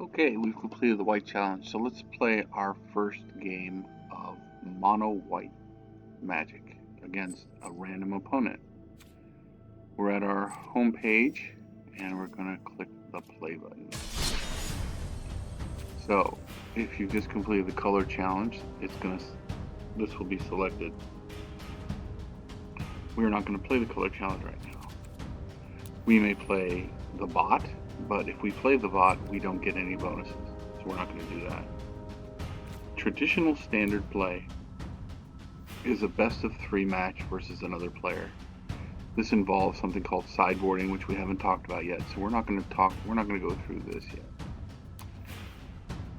Okay, we've completed the white challenge, so let's play our first game of mono white magic against a random opponent. We're at our home page and we're going to click the play button. So if you just completed the color challenge, this will be selected. We're not going to play the color challenge right now. We may play the bot, but if we play the bot, we don't get any bonuses, so we're not going to do that. Traditional standard play is a best of 3 match versus another player. This involves something called sideboarding, which we haven't talked about yet, so we're not going to go through this yet.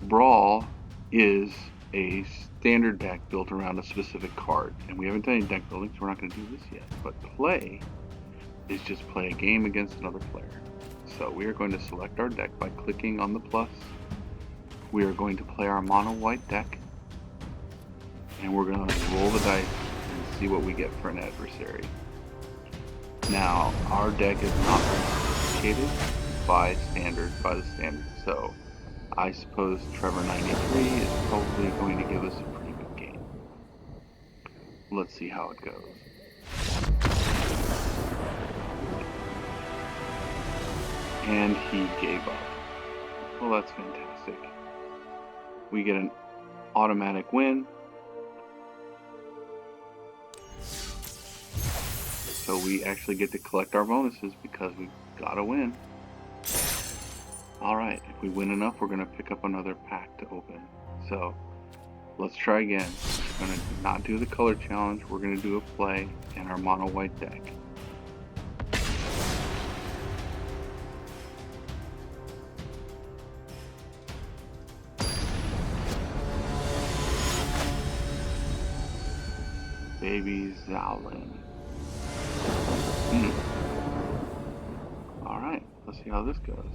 Brawl is a standard deck built around a specific card, and we haven't done any deck building, so we're not going to do this yet. But play is just play a game against another player. So we are going to select our deck by clicking on the plus. We are going to play our mono white deck, and we're going to roll the dice and see what we get for an adversary. Now, our deck is not very sophisticated by the standard, so I suppose Trevor 93 is probably going to give us a pretty good game. Let's see how it goes. And he gave up. Well, that's fantastic. We get an automatic win. So we actually get to collect our bonuses because we got a win. Alright, if we win enough, we're going to pick up another pack to open. So, let's try again. We're going to not do the color challenge, we're going to do a play in our mono white deck. Baby Zowlin. Alright, let's see how this goes.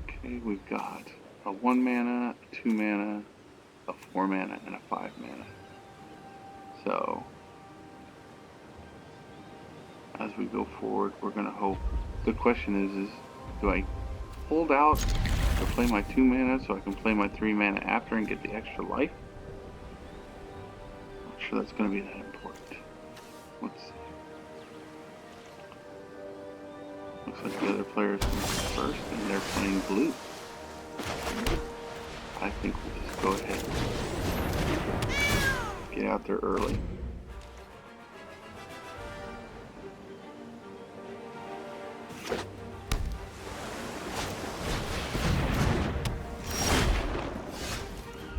Okay, we've got a 1 mana, a 2 mana, a 4 mana, and a 5 mana. So, as we go forward, we're going to hope. The question is do I hold out to play my 2 mana so I can play my 3 mana after and get the extra life? Not sure that's going to be that important. Let's see. Looks like the other players went first and they're playing blue. I think we'll just go ahead and get out there early.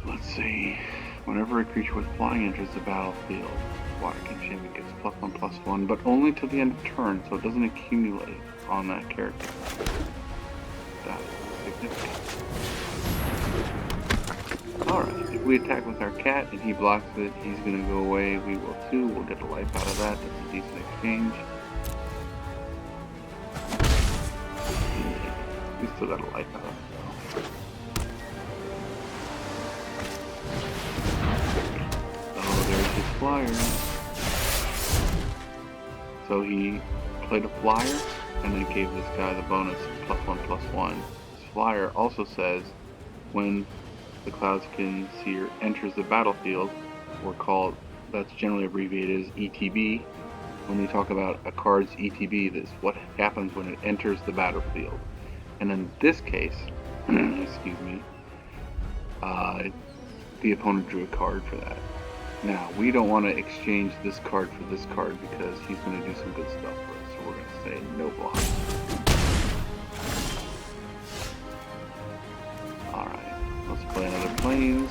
Let's see. Whenever a creature with flying enters the battlefield, Waterkin Champion gets +1/+1, but only till the end of turn, so it doesn't accumulate on that character. That is significant. Alright, if we attack with our cat and he blocks it, he's going to go away. We will too. We'll get a life out of that. That's a decent exchange. We still got a life out of it though. Oh, there's his flyer. So he played a flyer and then gave this guy the bonus +1/+1. This flyer also says when the Cloudskin Seer enters the battlefield, that's generally abbreviated as ETB. When we talk about a card's ETB, this is what happens when it enters the battlefield. And in this case, excuse me, the opponent drew a card for that. Now, we don't want to exchange this card for this card because he's going to do some good stuff for us, so we're going to say no block. Alright, let's play another Plains.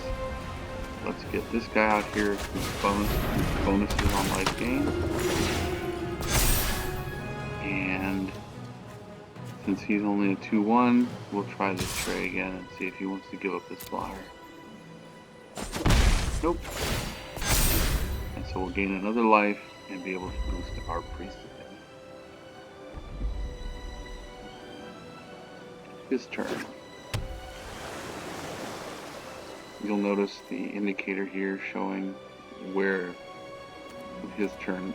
Let's get this guy out here whose bonuses on life gain. And since he's only a 2/1, we'll try this tray again and see if he wants to give up this flyer. Nope. And so we'll gain another life and be able to boost our priest again. His turn. You'll notice the indicator here showing where his turn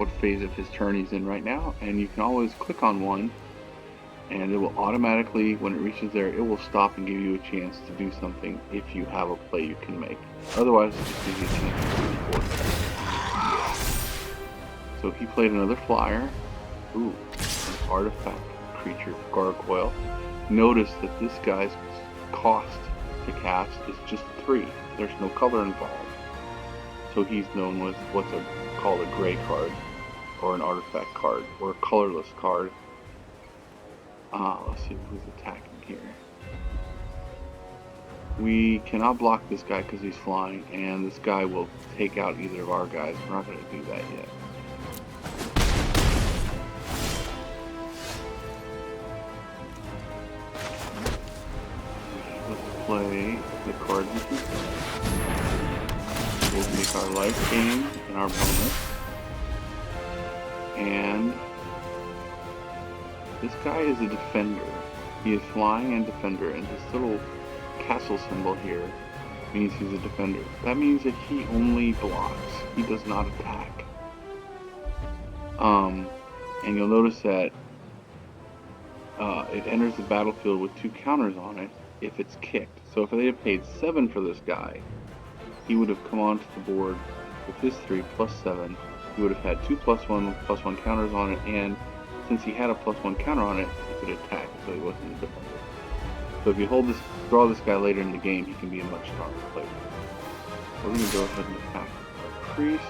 what phase of his turn he's in right now, and you can always click on one, and it will automatically, when it reaches there, it will stop and give you a chance to do something if you have a play you can make. Otherwise, it just gives you a chance to report. So he played another flyer. Ooh, an artifact creature, Gargoyle. Notice that this guy's cost to cast is just 3. There's no color involved. So he's known with what's called a gray card, or an artifact card, or a colorless card. Let's see who's attacking here. We cannot block this guy because he's flying, and this guy will take out either of our guys. We're not going to do that yet. Let's play the card we can play. We'll make our life gain and our bonus. And this guy is a defender. He is flying and defender, and this little castle symbol here means he's a defender. That means that he only blocks. He does not attack. And you'll notice that it enters the battlefield with 2 counters on it if it's kicked. So if they had paid 7 for this guy, he would have come onto the board with his 3 plus 7. He would have had 2 +1/+1 counters on it, and since he had a +1 counter on it, he could attack, so he wasn't a defender. So if you draw this guy later in the game, he can be a much stronger player. So we're going to go ahead and attack our priest.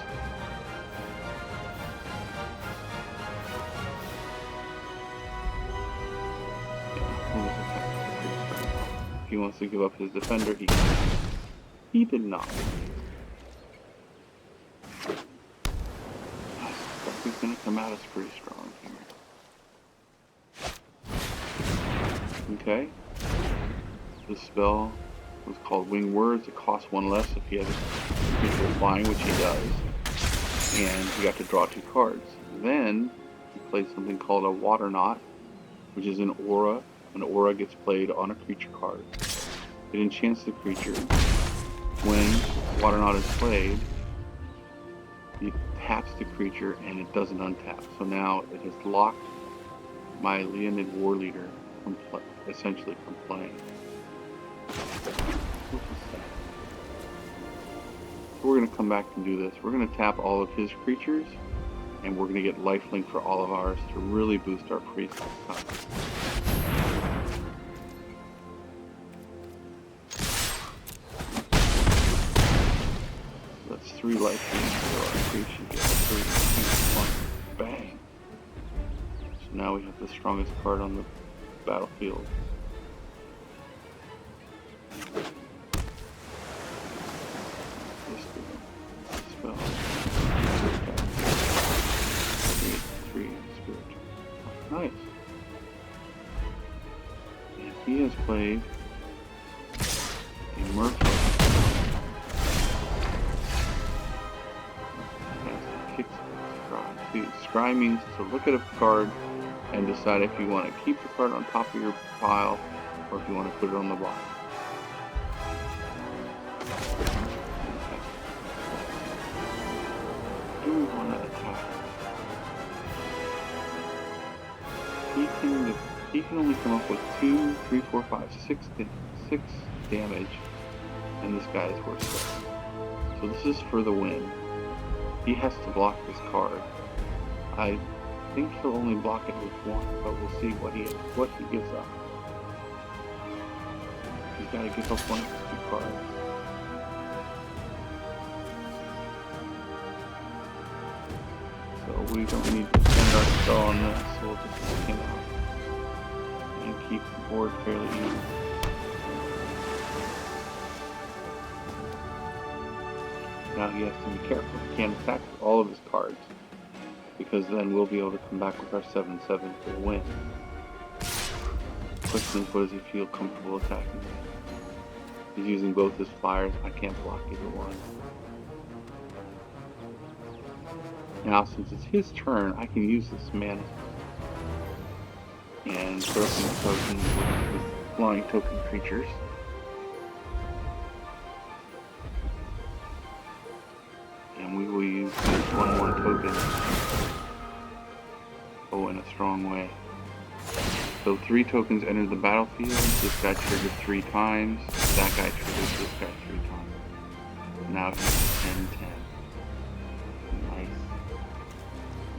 If he wants to give up his defender, he can. He did not. He's going to come at us pretty strong here. Okay. The spell was called Wing Words. It costs 1 less if he has a creature flying, which he does. And he got to draw 2 cards. Then he played something called a Water Knot, which is an aura. An aura gets played on a creature card. It enchants the creature. When Water Knot is played, it taps the creature and it doesn't untap. So now it has locked my Leonid War Leader essentially from playing. So we're going to come back and do this. We're going to tap all of his creatures, and we're going to get lifelink for all of ours to really boost our priest this time. That's 3 lifelink for our priest. You get 3, 2, 1, bang. So now we have the strongest card on the battlefield. Spell. 3 spirit. Nice. And he has played a Merfolk. Scry means to look at a card and decide if you want to keep the card on top of your pile or if you want to put it on the bottom. Do we want to attack? He can only come up with 2, 3, 4, 5, 6 damage, and this guy is worth 7. So this is for the win. He has to block this card. I think he'll only block it with 1, but we'll see what he gives up. He's got to give up 1 of his 2 cards. So we don't need to spend our spell on this, so we'll just take him out and keep the board fairly even. Now he has to be careful. He can't attack with all of his cards, because then we'll be able to come back with our 7/7 for the win. The question is, what does he feel comfortable attacking with? He's using both his flyers. I can't block either one. Now, since it's his turn, I can use this mana and throw some tokens with flying token creatures. And we will use this 1/1 token goodness. Oh, in a strong way. So 3 tokens entered the battlefield. This guy triggered 3 times. That guy triggered this guy 3 times. Now he's 10-10. Nice.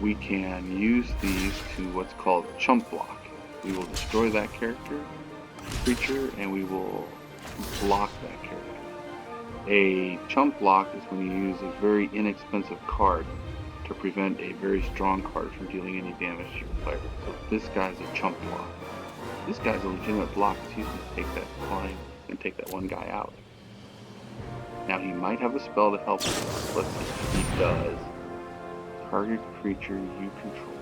We can use these to what's called a chump block. We will destroy that creature, and we will block that character. A chump block is when you use a very inexpensive card to prevent a very strong card from dealing any damage to your player. So this guy's a chump block. This guy's a legitimate block because he's going to take that line and take that one guy out. Now he might have a spell to help us. Let's see if he does. Target creature you control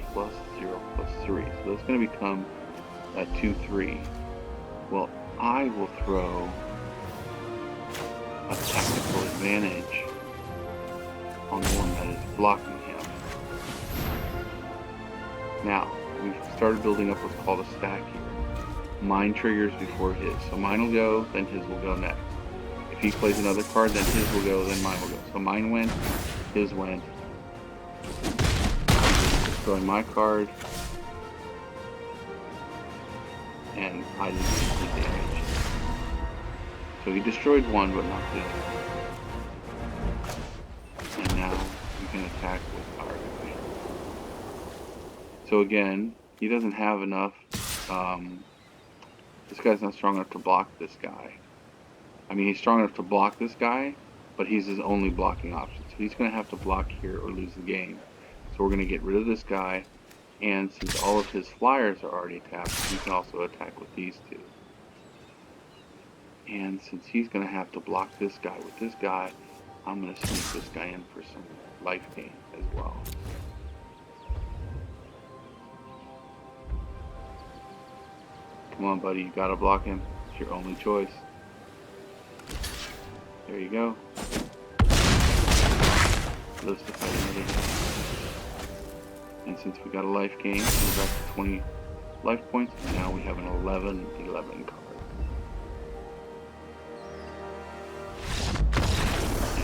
gets +0/+3. So that's going to become a 2/3. Well, I will throw a tactical advantage on the one that is blocking him. Now, we've started building up what's called a stack here. Mine triggers before his. So mine will go, then his will go next. If he plays another card, then his will go, then mine will go. So mine went, his went. Destroying my card. And I didn't take the damage. So he destroyed one, but not the other. And now we can attack with our guy. So again, he doesn't have enough. This guy's not strong enough to block this guy. I mean, he's strong enough to block this guy, but he's his only blocking option. So he's going to have to block here or lose the game. So we're going to get rid of this guy. And since all of his flyers are already tapped, he can also attack with these 2. And since he's going to have to block this guy with this guy, I'm going to sneak this guy in for some life gain as well. Come on, buddy, you got to block him. It's your only choice. There you go. Lives to fight another day. And since we got a life gain, we're back to 20 life points, and now we have an 11/11 card.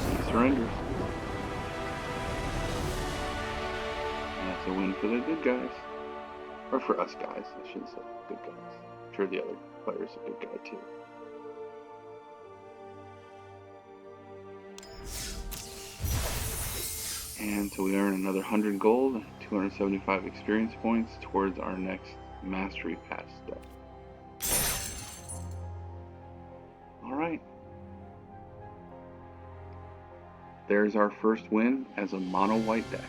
And he surrenders. And that's a win for the good guys. Or for us guys, I shouldn't say good guys. I'm sure the other player's a good guy too. And so we earn another 100 gold and 275 experience points towards our next Mastery Pass step. Alright. There's our first win as a mono white deck.